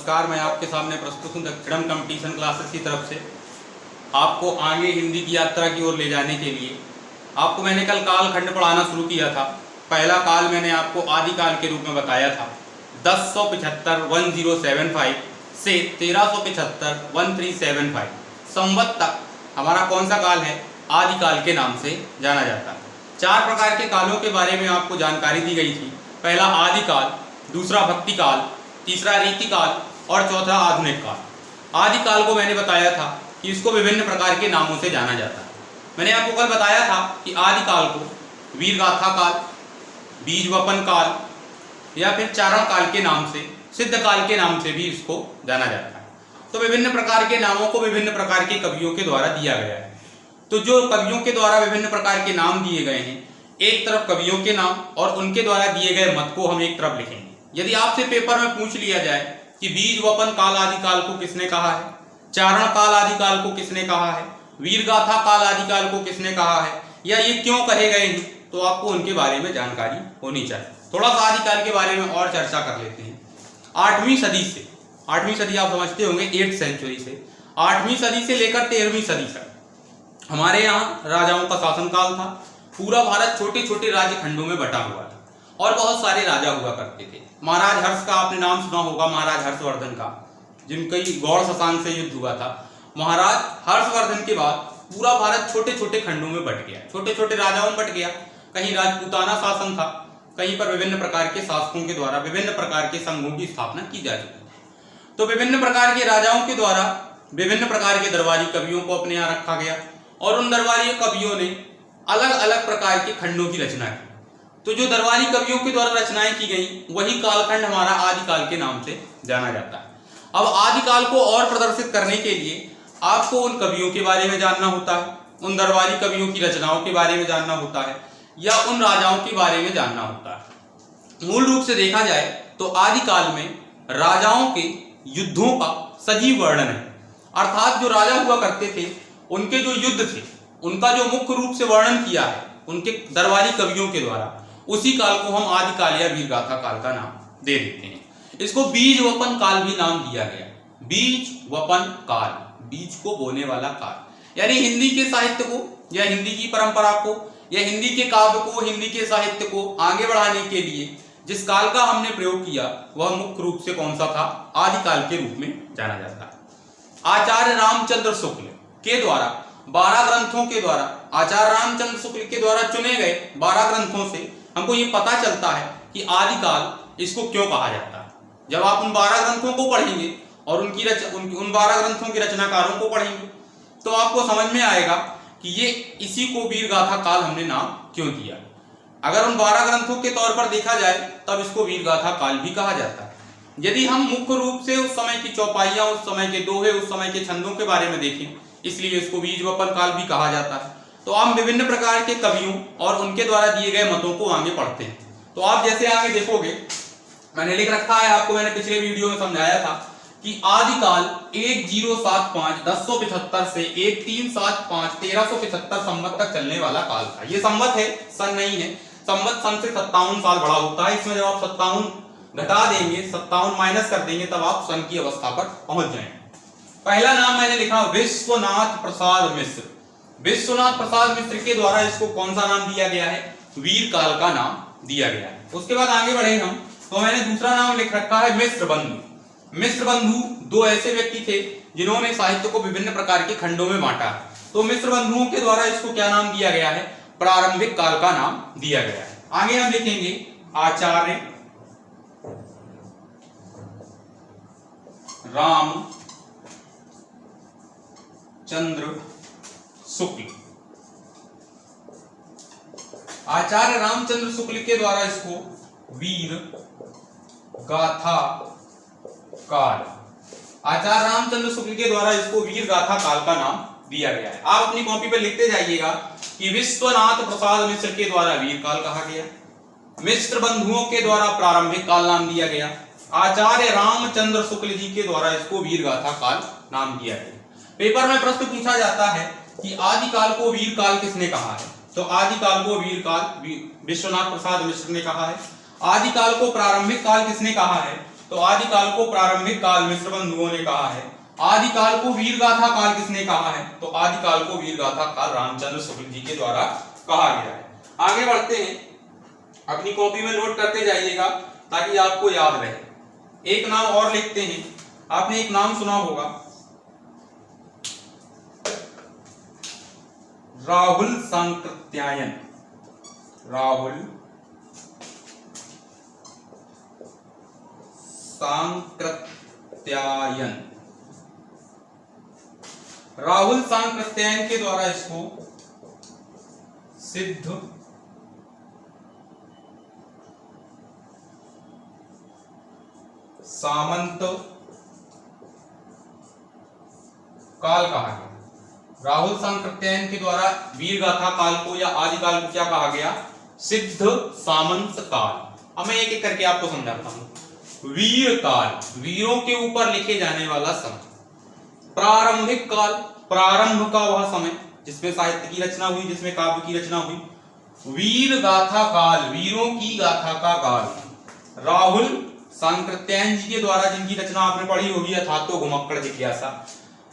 नमस्कार, मैं आपके सामने प्रस्तुत हूँ दक्षिणम कंपटीशन क्लासेस की तरफ से। आपको आगे हिंदी की यात्रा की ओर ले जाने के लिए आपको मैंने कल कालखंड पढ़ाना शुरू किया था। पहला काल मैंने आपको आदिकाल के रूप में बताया था 1075 1075 से 1375 1375 संवत तक हमारा कौन सा काल है, आदिकाल के नाम से जाना जाता है। 4 प्रकार के कालों के बारे में आपको जानकारी दी गई थी। पहला आदिकाल, दूसरा भक्ति काल, तीसरा रीतिकाल और चौथा आधुनिक काल। आदिकाल को मैंने बताया था कि इसको विभिन्न प्रकार के नामों से जाना जाता है। मैंने आपको कल बताया था कि आदिकाल को वीरगाथा काल, बीज वपन काल या फिर चारण काल के नाम से, सिद्ध काल के नाम से भी इसको जाना जाता है। तो विभिन्न प्रकार के नामों को विभिन्न प्रकार के कवियों के द्वारा दिया गया है। तो जो कवियों के द्वारा विभिन्न प्रकार के नाम दिए गए हैं, एक तरफ कवियों के नाम और उनके द्वारा दिए गए मत को हम एक तरफ लिखेंगे। यदि आपसे पेपर में पूछ लिया जाए कि बीज वपन काल आदिकाल को किसने कहा है, चारण काल आदिकाल को किसने कहा है, वीरगाथा काल आदिकाल को किसने कहा है या ये क्यों कहे गए हैं, तो आपको उनके बारे में जानकारी होनी चाहिए। थोड़ा सा आदिकाल के बारे में और चर्चा कर लेते हैं। 8वीं सदी से, 8वीं सदी आप समझते होंगे 8th सेंचुरी से, 8वीं सदी से लेकर 13वीं सदी तक हमारे यहाँ राजाओं का शासनकाल था। पूरा भारत छोटे छोटे राज्य खंडों में बटा हुआ था और बहुत सारे राजा हुआ करते थे। महाराज हर्ष का आपने नाम सुना होगा, महाराज हर्षवर्धन का, जिनकी गौड़ शशांक से युद्ध हुआ था। महाराज हर्षवर्धन के बाद पूरा भारत छोटे छोटे खंडों में बट गया, छोटे छोटे राजाओं में बट गया। कहीं राजपूताना शासन था, कहीं पर विभिन्न प्रकार के शासकों के द्वारा विभिन्न प्रकार के संघों की स्थापना की जा चुकी थी। तो विभिन्न प्रकार के राजाओं के द्वारा विभिन्न प्रकार के दरबारी कवियों को अपने यहाँ रखा गया और उन दरबारी कवियों ने अलग अलग प्रकार के खंडों की रचना की। तो जो दरबारी कवियों के द्वारा रचनाएं की गई, वही कालखंड हमारा आदिकाल के नाम से जाना जाता है। अब आदिकाल को और प्रदर्शित करने के लिए आपको उन कवियों के बारे में जानना होता है, उन दरबारी कवियों की रचनाओं के बारे में जानना होता है या उन राजाओं के बारे में जानना होता है। मूल रूप से देखा जाए तो आदिकाल में राजाओं के युद्धों का सजीव वर्णन है, अर्थात जो राजा हुआ करते थे उनके जो युद्ध थे उनका जो मुख्य रूप से वर्णन किया है उनके दरबारी कवियों के द्वारा, उसी काल को हम आदिकाल या वीरगाथा काल का नाम दे देते हैं। इसको बीज वपन काल भी नाम दिया गया। बीज वपन काल, बीज को बोने वाला काल, यानी हिंदी के साहित्य को या हिंदी की परंपरा को या हिंदी के काव्य को, हिंदी के साहित्य को आगे बढ़ाने के लिए जिस काल का हमने प्रयोग किया वह मुख्य रूप से कौन सा था, आदिकाल के रूप में जाना जाता है। आचार्य रामचंद्र शुक्ल के द्वारा 12 ग्रंथों के द्वारा, आचार्य रामचंद्र शुक्ल के द्वारा चुने गए 12 ग्रंथों से हमको ये पता चलता है कि आदिकाल इसको क्यों कहा जाता है। जब आप उन 12 ग्रंथों को पढ़ेंगे और उन 12 ग्रंथों के रचनाकारों को पढ़ेंगे तो आपको समझ में आएगा कि ये इसी को वीरगाथा काल हमने नाम क्यों दिया। अगर उन 12 ग्रंथों के तौर पर देखा जाए तब इसको वीरगाथा काल भी कहा जाता है। यदि हम मुख्य रूप से उस समय की चौपाइयां, उस समय के दोहे, उस समय के छंदों के बारे में देखें, इसलिए इसको बीज वपन काल भी कहा जाता है। तो हम विभिन्न प्रकार के कवियों और उनके द्वारा दिए गए मतों को आगे पढ़ते हैं। तो आप जैसे आगे देखोगे, मैंने लिख रखा है, आपको मैंने पिछले वीडियो में समझाया था कि आदिकाल 1075 1075 से 1375 1375 संवत तक चलने वाला काल था। ये संवत है, सन नहीं है। संवत सन से 57 साल बड़ा होता है। इसमें जब आप 57 घटा देंगे, 57 माइनस कर देंगे, तब आप सन की अवस्था पर पहुंच जाएंगे। पहला नाम मैंने लिखा विश्वनाथ प्रसाद मिश्र। विश्वनाथ प्रसाद मिश्र के द्वारा इसको कौन सा नाम दिया गया है, वीर काल का नाम दिया गया है। उसके बाद आगे बढ़े हम, तो मैंने दूसरा नाम लिख रखा है मिश्र बंधु। मिश्र बंधु 2 ऐसे व्यक्ति थे जिन्होंने साहित्य को विभिन्न प्रकार के खंडों में बांटा। तो मिश्र बंधुओं के द्वारा इसको क्या नाम दिया गया है, प्रारंभिक काल का नाम दिया गया है। आगे हम लिखेंगे आचार्य रामचंद्र शुक्ल। आचार्य रामचंद्र शुक्ल के द्वारा इसको वीर गाथा काल, आचार्य रामचंद्र शुक्ल के द्वारा इसको वीर गाथा काल का नाम दिया गया है। आप अपनी कॉपी पर लिखते जाइएगा कि विश्वनाथ प्रसाद मिश्र के द्वारा वीर काल कहा गया, मिश्र बंधुओं के द्वारा प्रारंभिक काल नाम दिया गया, आचार्य रामचंद्र शुक्ल जी के द्वारा इसको वीर गाथा काल नाम दिया गया। पेपर में प्रश्न पूछा जाता है कि आदिकाल को वीर काल किसने कहा है, तो आदिकाल को वीर काल विश्वनाथ प्रसाद मिश्र ने कहा है। आदिकाल को प्रारंभिक काल किसने कहा है, तो आदिकाल को प्रारंभिक काल मिश्र बंधुओं ने कहा है। आदिकाल को वीर गाथा काल किसने कहा है? तो आदिकाल को वीर गाथा काल रामचंद्र शुक्ल जी के द्वारा कहा गया है। आगे बढ़ते हैं, अपनी कॉपी में नोट करते जाइएगा ताकि आपको याद रहे। एक नाम और लिखते हैं, आपने एक नाम सुना होगा, राहुल सांकृत्यायन। राहुल सांकृत्यायन। राहुल सांकृत्यायन के द्वारा इसको सिद्ध सामंत काल कहा गया। राहुल सांकृत्यायन के द्वारा वीर गाथा काल को या आदिकाल को क्या कहा गया? सिद्ध सामंत काल। अब मैं एक एक करके आपको समझाता हूं। वीर काल, वीरों के ऊपर लिखे जाने वाला समय। प्रारंभिक काल, प्रारंभ का वह समय जिसमें साहित्य की रचना हुई, जिसमें काव्य की रचना हुई। वीर गाथा काल, वीरों की गाथा का काल। राहुल सांकृत्यायन जी के द्वारा, जिनकी रचना आपने पढ़ी होगी, अथातो घुमक्कड़ जिज्ञासा,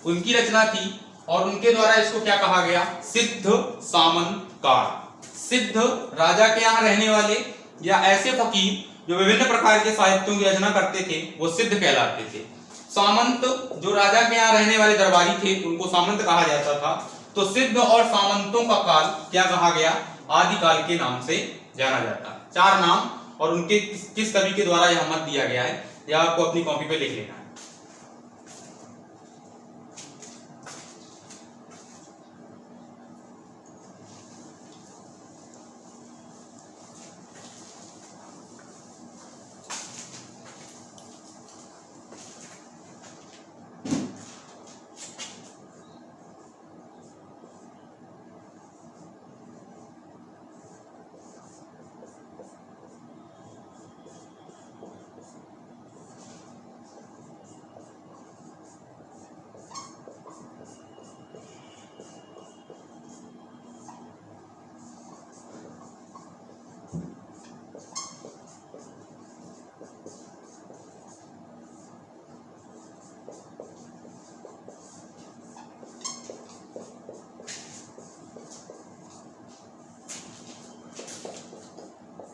उनकी रचना थी और उनके द्वारा इसको क्या कहा गया? सिद्ध सामंत काल। सिद्ध राजा के यहाँ रहने वाले या ऐसे फकीर जो विभिन्न प्रकार के साहित्यों की रचना करते थे वो सिद्ध कहलाते थे। सामंत जो राजा के यहाँ रहने वाले दरबारी थे उनको सामंत कहा जाता था। तो सिद्ध और सामंतों का काल क्या कहा गया? आदिकाल के नाम से जाना जाता है। 4 नाम और उनके किस कवि के द्वारा यह मत दिया गया है, यह आपको अपनी कॉपी पे लिख लेना है।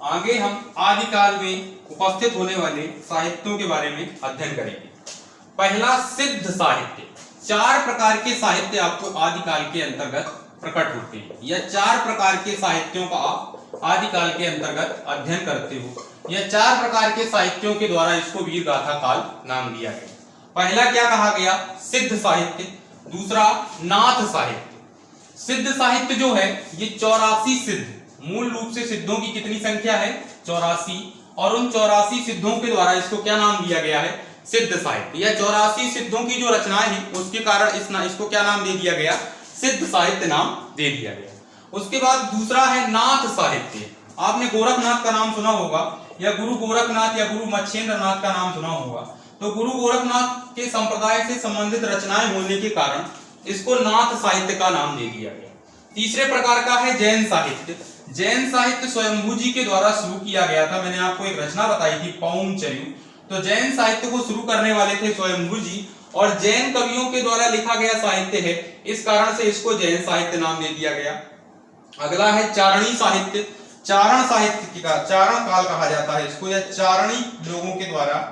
आगे हम आदिकाल में उपस्थित होने वाले साहित्यों के बारे में अध्ययन करेंगे। पहला, सिद्ध साहित्य। 4 प्रकार के साहित्य आपको आदिकाल के अंतर्गत प्रकट होते हैं। यह 4 प्रकार के साहित्यों का आप आदिकाल के अंतर्गत अध्ययन करते हो। यह 4 प्रकार के साहित्यों के द्वारा इसको वीर गाथा काल नाम दिया गया। पहला क्या कहा गया? सिद्ध साहित्य। दूसरा, नाथ साहित्य। सिद्ध साहित्य जो है ये 84 सिद्ध, मूल रूप से सिद्धों की कितनी संख्या है? 84, और उन 84 सिद्धों के द्वारा इसको क्या नाम दिया गया है? सिद्ध साहित्य। यह 84 सिद्धों की जो रचनाएं हैं उसके कारण इसको क्या नाम दे दिया गया? सिद्ध साहित्य नाम दे दिया गया। उसके बाद दूसरा है नाथ साहित्य। आपने गोरखनाथ का नाम सुना होगा, या गुरु गोरखनाथ या गुरु मच्छेंद्र नाथ का नाम सुना होगा। तो गुरु गोरखनाथ के संप्रदाय से संबंधित रचनाएं होने के कारण इसको नाथ साहित्य का नाम दे दिया गया। तीसरे प्रकार का है जैन साहित्य। जैन साहित्य स्वयंभू जी के द्वारा शुरू किया गया था। मैंने आपको एक रचना बताई थी, पौंचर्यु। तो जैन साहित्य को शुरू करने वाले थे स्वयंभू जी, और जैन कवियों के द्वारा लिखा गया साहित्य है, इस कारण से इसको जैन साहित्य नाम दे दिया गया। अगला है चारणी साहित्य। चारण साहित्य का चारण काल कहा जाता है इसको, या चारणी लोगों के द्वारा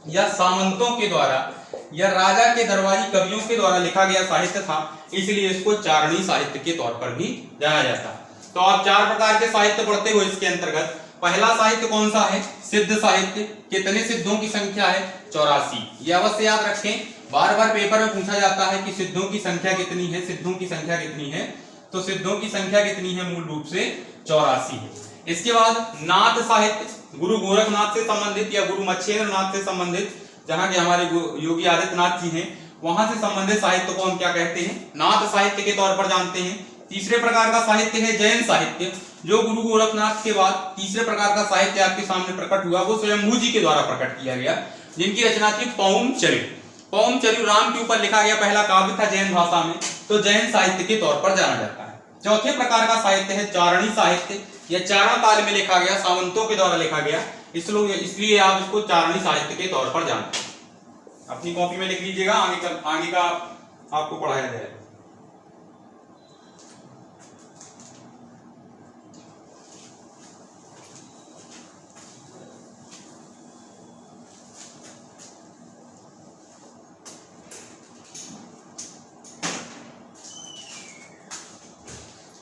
या सामंतों के द्वारा या राजा के दरबारी कवियों के द्वारा लिखा गया साहित्य था, इसलिए इसको चारणी साहित्य के तौर पर भी जाना जाता है। तो आप 4 प्रकार के साहित्य पढ़ते हो इसके अंतर्गत। पहला साहित्य कौन सा है? सिद्ध साहित्य। कितने सिद्धों की संख्या है? 84। ये अवश्य याद रखें, बार बार पेपर में पूछा जाता है कि सिद्धों की संख्या कितनी है, सिद्धों की संख्या कितनी है। तो सिद्धों की संख्या कितनी है? मूल रूप से 84 है। इसके बाद नाथ साहित्य, गुरु गोरखनाथ से संबंधित या गुरु मच्छेंद्र नाथ से संबंधित, जहां के हमारे योगी आदित्यनाथ जी हैं, वहां से संबंधित साहित्य को हम क्या कहते हैं? नाथ साहित्य के तौर पर जानते हैं। तीसरे प्रकार का साहित्य है जैन साहित्य, जो गुरु गोरखनाथ के बाद तीसरे प्रकार का साहित्य आपके सामने प्रकट हुआ, वो स्वयंभू जी के द्वारा प्रकट किया गया, जिनकी रचना थी पौंचर्यु। पौंचर्यु राम के ऊपर लिखा गया पहला काव्य था जैन भाषा में, तो जैन साहित्य के तौर पर जाना जाता है। चौथे प्रकार का साहित्य है चारणी साहित्य, यह चारण काल में लिखा गया, सामंतों के द्वारा लिखा गया, इसलिए आप इसको चारणी साहित्य के तौर पर जानते हैं। अपनी कॉपी में लिख लीजिएगा, आगे का आपको पढ़ाया जाएगा।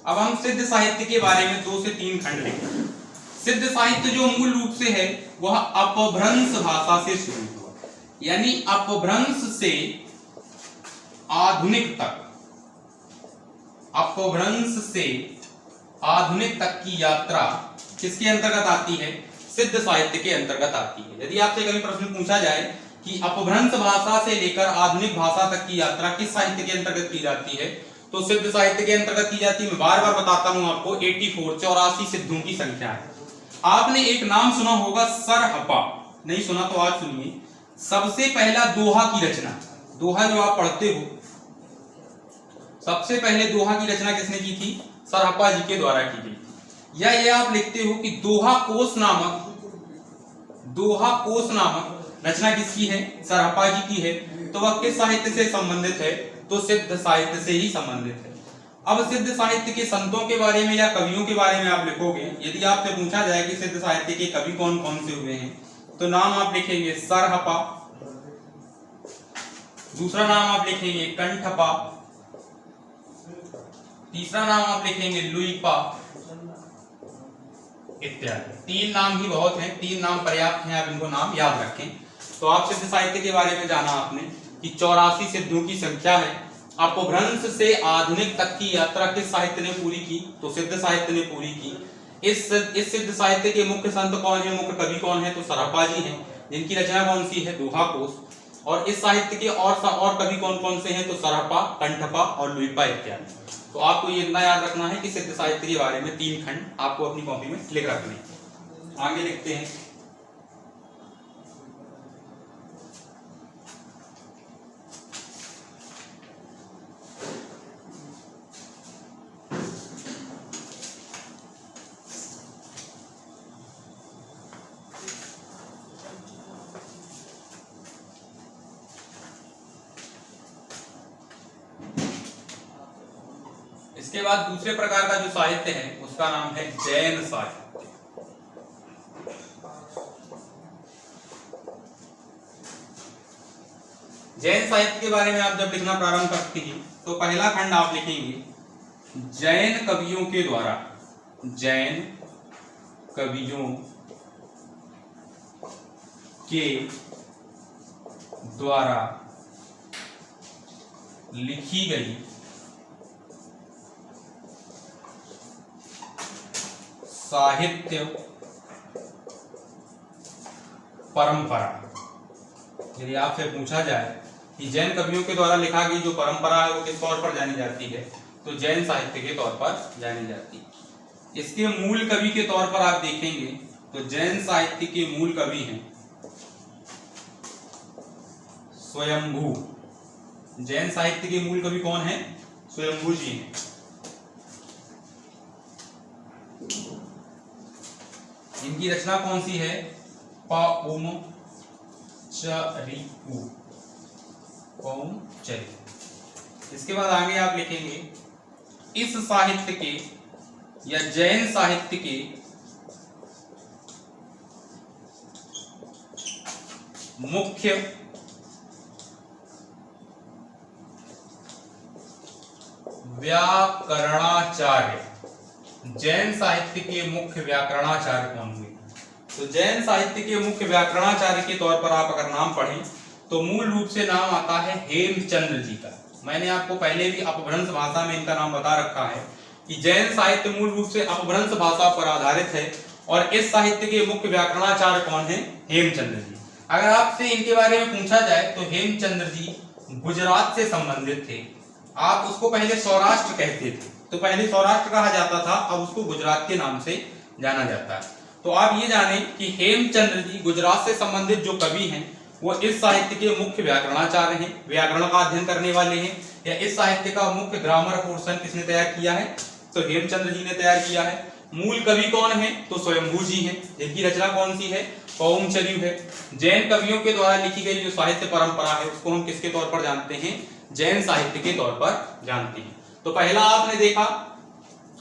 अब हम सिद्ध साहित्य के बारे में 2 से 3 खंड लिखेंगे। सिद्ध साहित्य जो मूल रूप से है वह अपभ्रंश भाषा से शुरू हुआ, यानी अपभ्रंश से आधुनिक तक, अपभ्रंश से आधुनिक तक की यात्रा किसके अंतर्गत आती है? सिद्ध साहित्य के अंतर्गत आती है। यदि आपसे कभी प्रश्न पूछा जाए कि अपभ्रंश भाषा से लेकर आधुनिक भाषा तक की यात्रा किस साहित्य के अंतर्गत की जाती है, तो सिद्ध साहित्य के अंतर्गत की जाती है। मैं बार बार बताता हूं आपको, 84 सिद्धों की संख्या है। आपने एक नाम सुना होगा सरहपा, नहीं सुना तो आज सुनिए। सबसे पहला दोहा की रचना, दोहा जो आप पढ़ते हो, सबसे पहले दोहा की रचना किसने की थी? सरहपा जी के द्वारा की गई थी। या ये आप लिखते हो कि दोहा कोश नामक रचना किसकी है? सरहपा जी की है। तो वह किस साहित्य से संबंधित है? तो सिद्ध साहित्य से ही संबंधित है। अब सिद्ध साहित्य के संतों के बारे में या कवियों के बारे में आप लिखोगे, यदि आपसे पूछा जाए कि सिद्ध साहित्य के कवि कौन कौन से हुए हैं, तो नाम आप लिखेंगे सरहपा, दूसरा नाम आप लिखेंगे कंठपा, तीसरा नाम आप लिखेंगे लुईपा इत्यादि। 3 नाम ही बहुत हैं, 3 नाम पर्याप्त हैं, आप इनको नाम याद रखें। तो आप सिद्ध साहित्य के बारे में जाना आपने कि 84 सिद्धों की संख्या है। अपभ्रंश से आधुनिक तक की यात्रा किस साहित्य ने पूरी की? तो सिद्ध साहित्य ने पूरी की। इस सिद्ध साहित्य के मुख्य संत कौन है, मुख्य कवि कौन है? तो सरहपा जी हैं, जिनकी रचना कौन सी है? दोहा कोश। और इस साहित्य के और कवि कौन कौन से हैं? तो सरहपा, कंठपा और लुईपा इत्यादि। तो आपको ये इतना याद रखना है कि सिद्ध साहित्य के बारे में 3 खंड आपको अपनी कॉपी में लिख रखने। आगे लिखते हैं। इसके बाद दूसरे प्रकार का जो साहित्य है उसका नाम है जैन साहित्य। जैन साहित्य के बारे में आप जब लिखना प्रारंभ करते हैं तो पहला खंड आप लिखेंगे जैन कवियों के द्वारा, जैन कवियों के द्वारा लिखी गई साहित्य परंपरा। यदि आपसे पूछा जाए कि जैन कवियों के द्वारा लिखा गई जो परंपरा है वो किस तौर पर जानी जाती है, तो जैन साहित्य के तौर पर जानी जाती है। इसके मूल कवि के तौर पर आप देखेंगे तो जैन साहित्य के मूल कवि हैं स्वयंभू। जैन साहित्य के मूल कवि कौन है? स्वयंभू जी हैं। इनकी रचना कौन सी है? पौमचरिकु। इसके बाद आगे आप लिखेंगे इस साहित्य के या जैन साहित्य के मुख्य व्याकरणाचार्य, जैन साहित्य के मुख्य व्याकरणाचार्य कौन हुए? तो जैन साहित्य के मुख्य व्याकरणाचार्य के तौर पर आप अगर नाम पढ़ें तो मूल रूप से नाम आता है हेमचंद्र जी का। मैंने आपको पहले भी अपभ्रंश भाषा में इनका नाम बता रखा है कि जैन साहित्य मूल रूप से अपभ्रंश भाषा पर आधारित है और इस साहित्य के मुख्य व्याकरणाचार्य कौन है? हेमचंद्र जी। अगर आपसे इनके बारे में पूछा जाए तो हेमचंद्र जी गुजरात से संबंधित थे। आप उसको पहले सौराष्ट्र कहते थे, तो पहले सौराष्ट्र कहा जाता था, अब उसको गुजरात के नाम से जाना जाता है। तो आप ये जाने कि हेमचंद्र जी गुजरात से संबंधित जो कवि हैं वो इस साहित्य के मुख्य व्याकरणाचार्य हैं, व्याकरण का अध्ययन करने वाले हैं। या इस साहित्य का मुख्य ग्रामर पोर्शन किसने तैयार किया है? तो हेमचंद्र जी ने तैयार किया है। मूल कवि कौन है? तो स्वयंभू जी हैं, जिनकी रचना कौन सी है? पौंचर्यु है। जैन कवियों के द्वारा लिखी गई जो साहित्य परंपरा है उसको हम किसके तौर पर जानते हैं? जैन साहित्य के तौर पर जानते हैं। तो पहला आपने देखा,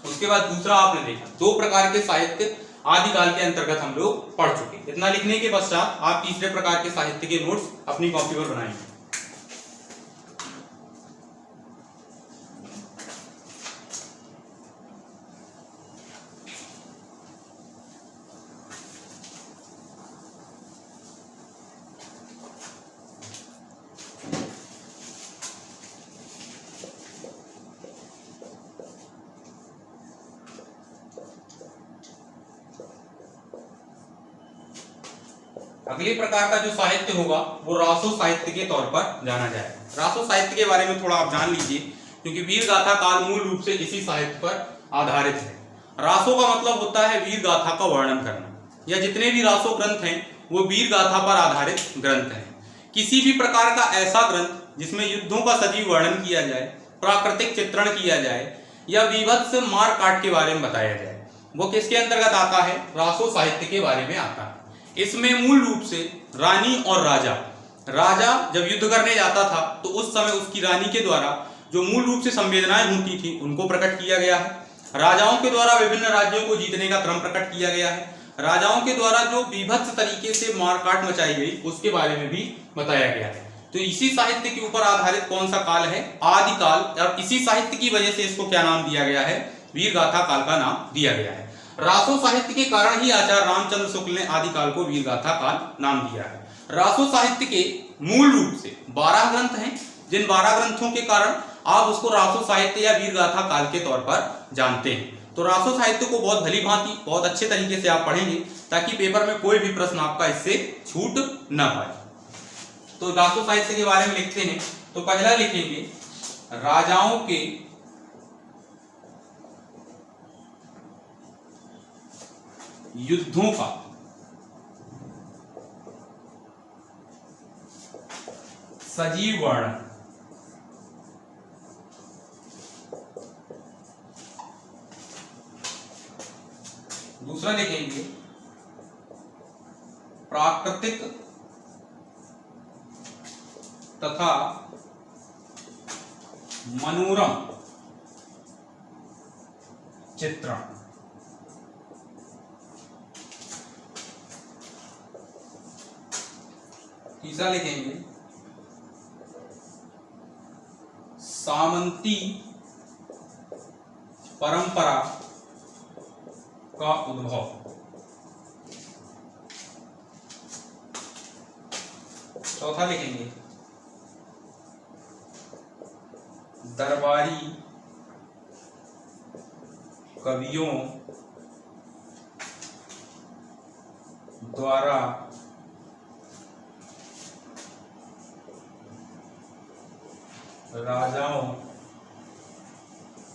उसके बाद दूसरा आपने देखा, दो प्रकार के साहित्य आदिकाल के अंतर्गत हम लोग पढ़ चुके। इतना लिखने के पश्चात आप तीसरे प्रकार के साहित्य के नोट्स अपनी कॉपी पर बनाएंगे। अगले प्रकार का जो साहित्य होगा वो रासो साहित्य के तौर पर जाना जाएगा। रासो साहित्य के बारे में थोड़ा आप जान लीजिए, क्योंकि वीर गाथा काल मूल रूप से इसी साहित्य पर आधारित है। रासो का मतलब होता है वीर गाथा का वर्णन करना, या जितने भी रासो ग्रंथ हैं वो वीर गाथा पर आधारित ग्रंथ हैं। किसी भी प्रकार का ऐसा ग्रंथ जिसमें युद्धों का सजीव वर्णन किया जाए, प्राकृतिक चित्रण किया जाए, या वीभत्स मार काट के बारे में बताया जाए, वो किसके अंतर्गत आता है? रासो साहित्य के बारे में आता है। इसमें मूल रूप से रानी और राजा जब युद्ध करने जाता था तो उस समय उसकी रानी के द्वारा जो मूल रूप से संवेदनाएं होती थी उनको प्रकट किया गया है। राजाओं के द्वारा विभिन्न राज्यों को जीतने का क्रम प्रकट किया गया है। राजाओं के द्वारा जो बीभत्स तरीके से मारकाट मचाई गई उसके बारे में भी बताया गया है। तो इसी साहित्य के ऊपर आधारित कौन सा काल है? आदिकाल। और इसी साहित्य की वजह से इसको क्या नाम दिया गया है? वीर गाथा काल का नाम दिया गया है। रासो साहित्य के कारण ही आचार्य रामचंद्र शुक्ल ने आदिकाल को वीर गाथा काल नाम दिया है। रासो साहित्य के मूल रूप से 12 ग्रंथ हैं, जिन 12 ग्रंथों के कारण आप उसको रासो साहित्य या वीर गाथा काल के तौर पर जानते हैं। तो रासो साहित्य को बहुत भली भांति बहुत अच्छे तरीके से आप पढ़ेंगे ताकि पेपर में कोई भी प्रश्न आपका इससे छूट न पाए। तो रासो साहित्य के बारे में लिखते हैं तो पहला लिखेंगे राजाओं के युद्धों का सजीव वर्णन। दूसरा लिखेंगे प्राकृतिक तथा मनोरम चित्रण। तीसरा लिखेंगे सामंती परंपरा का उद्भव। चौथा लिखेंगे दरबारी कवियों द्वारा राजाओं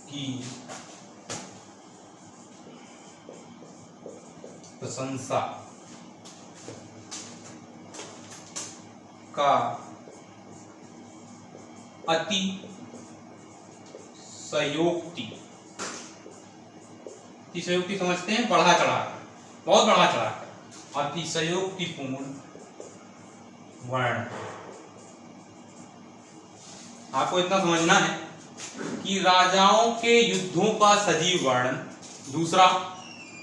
की प्रशंसा का अति संयोक्ति समझते हैं? बढ़ा चढ़ाकर, बहुत बढ़ा चढ़ाकर, अतिशयोक्तिपूर्ण वर्णन। आपको इतना समझना है कि राजाओं के युद्धों का सजीव वर्णन। दूसरा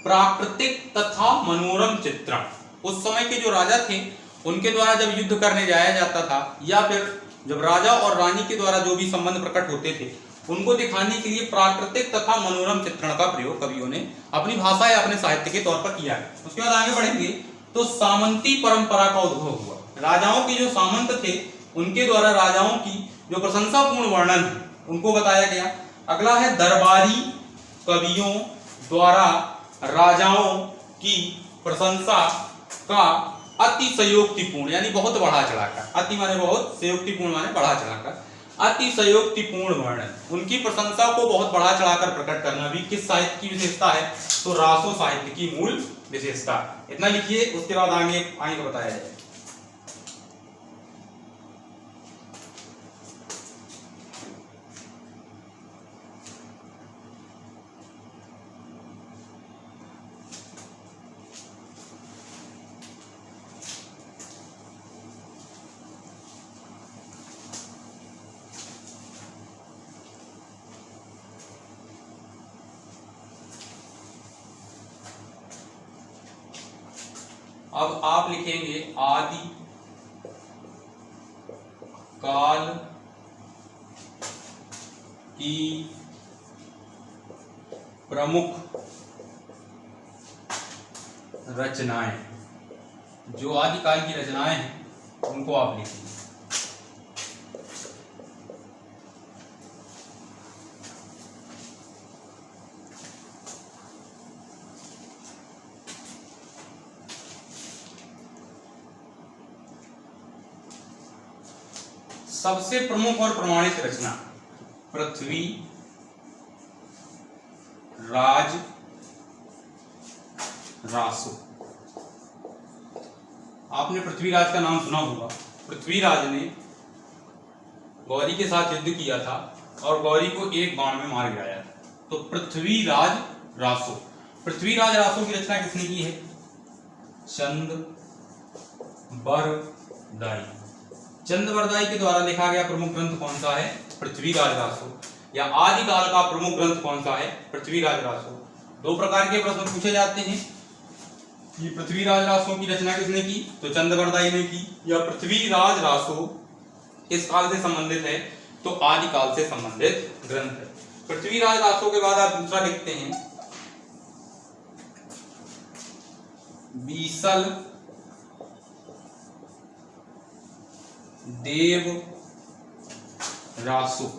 प्राकृतिक तथा मनोरम चित्रण। उस समय के जो राजा थे उनके द्वारा जब युद्ध करने जाया जाता था या फिर जब राजा और रानी के द्वारा जो भी संबंध प्रकट होते थे उनको दिखाने के लिए प्राकृतिक तथा मनोरम चित्रण का प्रयोग कवियों ने अपनी भाषा या अपने साहित्य के तौर पर किया है। उसके बाद आगे बढ़ेंगे तो सामंती परंपरा का उद्भव हुआ। राजाओं के जो सामंत थे उनके द्वारा राजाओं की जो प्रशंसापूर्ण वर्णन है उनको बताया गया। अगला है दरबारी कवियों द्वारा राजाओं की प्रशंसा का अतिशयोक्तिपूर्ण, यानी बहुत बढ़ा चढ़ाकर, अति माने बहुत, संयोक्तिपूर्ण माने बढ़ा चढ़ाकर, अतिशयोक्तिपूर्ण वर्णन। उनकी प्रशंसा को बहुत बढ़ा चढ़ाकर प्रकट करना भी किस साहित्य की विशेषता है? तो रासो साहित्य की मूल विशेषता। इतना लिखिए, उसके बाद आगे को बताया जाए। अब आप लिखेंगे आदि काल की प्रमुख रचनाएं, जो आदिकाल की रचनाएं हैं उनको आप लिखेंगे। सबसे प्रमुख और प्रमाणित रचना पृथ्वी राज रासो। आपने पृथ्वीराज का नाम सुना होगा। पृथ्वीराज ने गौरी के साथ युद्ध किया था और गौरी को एक बाण में मार गिराया था। तो पृथ्वीराज रासो, पृथ्वीराज रासो की रचना किसने की है? चंदबरदाई। चंदबरदाई के द्वारा लिखा गया प्रमुख ग्रंथ कौन सा है? पृथ्वीराज रासो। या आदिकाल का प्रमुख ग्रंथ कौन सा है? पृथ्वीराज रासो। दो प्रकार के प्रश्न पूछे जाते हैं कि पृथ्वीराज रासो की रचना किसने की? तो चंदबरदाई ने की। या पृथ्वीराज रासो किस काल से संबंधित है? तो आदिकाल से संबंधित ग्रंथ है। पृथ्वीराज रासो के बाद आप दूसरा लिखते हैं बीसल देव रासो।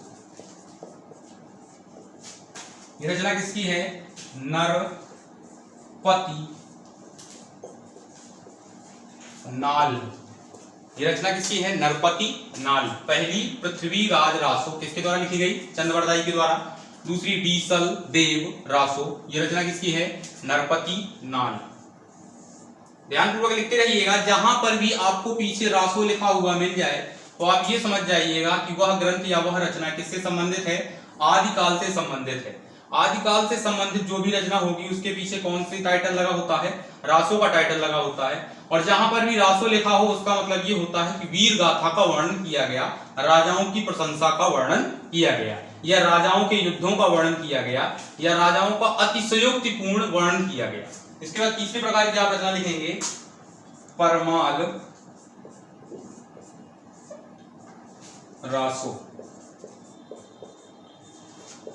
यह रचना किसकी है? नरपति नाल। यह रचना किसकी है? नरपति नाल। पहली पृथ्वीराज रासो किसके द्वारा लिखी गई? चंदबरदाई के द्वारा। दूसरी बीसल देव रासो, यह रचना किसकी है? नरपति नाल। ध्यानपूर्वक लिखते रहिएगा। जहां पर भी आपको पीछे रासो लिखा हुआ मिल जाए तो आप ये समझ जाइएगा कि वह ग्रंथ या वह रचना किससे संबंधित है? आदिकाल से संबंधित है। आदिकाल से संबंधित जो भी रचना होगी उसके पीछे कौन सी टाइटल लगा होता है? रासो का टाइटल लगा होता है। और जहां पर भी रासो लिखा हो उसका मतलब ये होता है कि वीर गाथा का वर्णन किया गया, राजाओं की प्रशंसा का वर्णन किया गया, या राजाओं के युद्धों का वर्णन किया गया, या राजाओं का अतिशयोक्तिपूर्ण वर्णन किया गया। इसके बाद तीसरे प्रकार की आप रचना लिखेंगे परमाल रासो।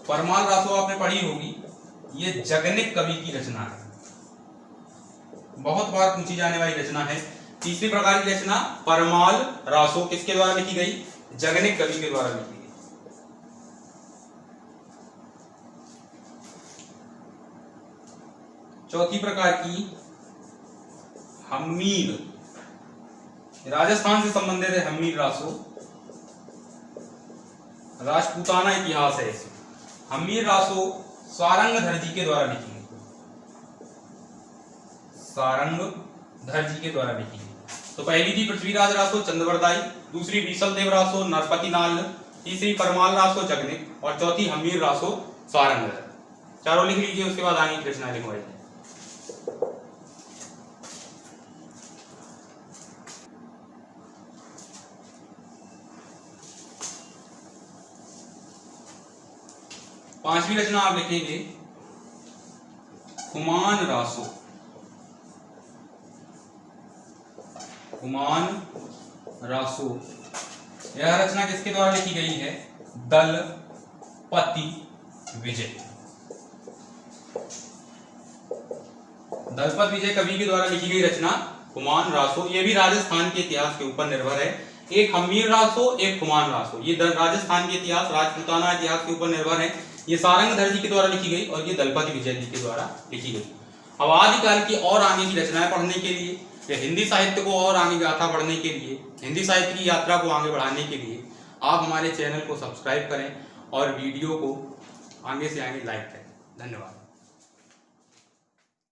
परमाल रासो आपने पढ़ी होगी। ये जगनिक कवि की रचना है, बहुत बार पूछी जाने वाली रचना है। तीसरी प्रकार की रचना परमाल रासो किसके द्वारा लिखी गई? जगनिक कवि के द्वारा लिखी गई। चौथी प्रकार की हम्मीर, राजस्थान से संबंधित है। हम्मीर रासो राजपूताना इतिहास है। हम्मीर रासो सारंगधर जी के द्वारा लिखी गई। सारंगधर जी के द्वारा लिखी गई। तो पहली थी पृथ्वीराज रासो चंदबरदाई, दूसरी बीसल देव रासो नरपति नाल, तीसरी परमाल रासो जगनिक और चौथी हम्मीर रासो सारंगधर। चारों लिख लीजिए, उसके बाद आगे की रचना लिखवाई। पांचवी रचना आप लिखेंगे कुमान रासो। कुमान रासो, यह रचना किसके द्वारा लिखी गई है? दलपति विजय। दलपत विजय कवि के द्वारा लिखी गई रचना कुमान रासो। यह भी राजस्थान के इतिहास के ऊपर निर्भर है। एक हम्मीर रासो, एक कुमान रासो। ये राजस्थान के इतिहास, राजपूताना इतिहास के ऊपर निर्भर है। ये सारंगधर जी के द्वारा लिखी गई और ये दलपति विजय जी के द्वारा लिखी गई। अब आदिकाल की और आगे की रचनाएं पढ़ने के लिए, या हिंदी साहित्य को और आगे गाथा पढ़ने के लिए, हिंदी साहित्य की यात्रा को आगे बढ़ाने के लिए आप हमारे चैनल को सब्सक्राइब करें और वीडियो को आगे से आगे लाइक करें। धन्यवाद।